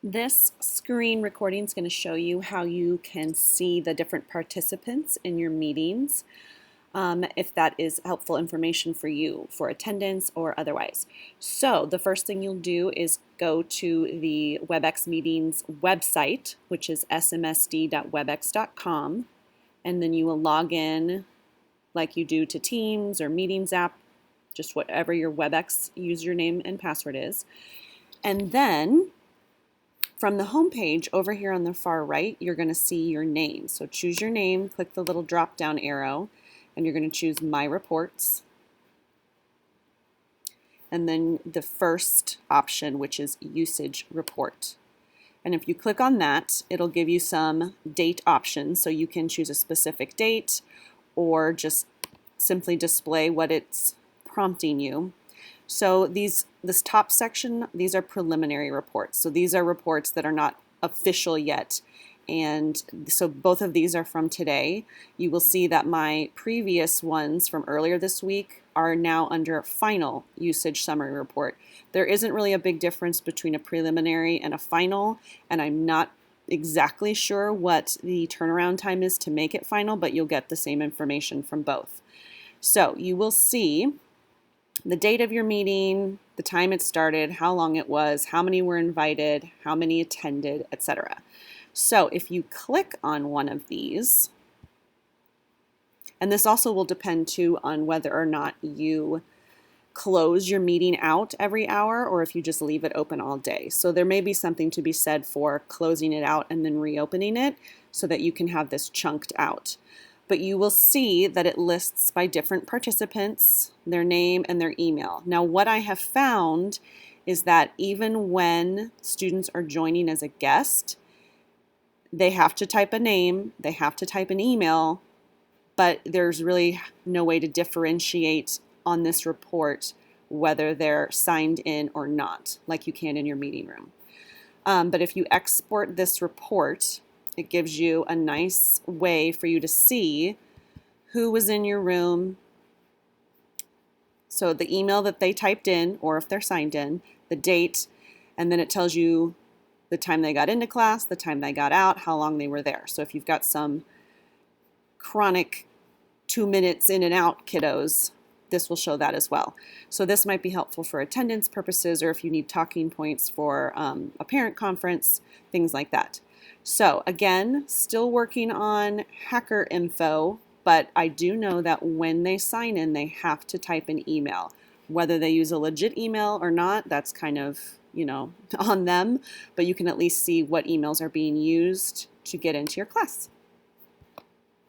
This screen recording is going to show you how you can see the different participants in your meetings, if that is helpful information for you for attendance or otherwise. So the first thing you'll do is go to the WebEx meetings website, which is smsd.webex.com, and then you will log in like you do to Teams or Meetings app, just whatever your WebEx username and password is. And then from the home page over here on the far right, you're going to see your name. So choose your name, click the little drop down arrow, and you're going to choose My Reports. And then the first option, which is Usage Report. And if you click on that, it'll give you some date options. So you can choose a specific date or just simply display what it's prompting you. So this top section, these are preliminary reports. So these are reports that are not official yet. And so both of these are from today. You will see that my previous ones from earlier this week are now under final usage summary report. There isn't really a big difference between a preliminary and a final, and I'm not exactly sure what the turnaround time is to make it final, but you'll get the same information from both. So you will see the date of your meeting, the time it started, how long it was, how many were invited, how many attended, etc. So if you click on one of these, and this also will depend too on whether or not you close your meeting out every hour or if you just leave it open all day. So there may be something to be said for closing it out and then reopening it so that you can have this chunked out. But you will see that it lists by different participants, their name and their email. Now, what I have found is that even when students are joining as a guest, they have to type a name, they have to type an email, but there's really no way to differentiate on this report whether they're signed in or not, like you can in your meeting room. But if you export this report, it gives you a nice way for you to see who was in your room. So the email that they typed in, or if they're signed in, the date, and then it tells you the time they got into class, the time they got out, how long they were there. So if you've got some chronic 2 minutes in and out kiddos, this will show that as well. So this might be helpful for attendance purposes or if you need talking points for a parent conference, things like that. So again, still working on hacker info, but I do know that when they sign in, they have to type an email. Whether they use a legit email or not, that's kind of, on them, but you can at least see what emails are being used to get into your class.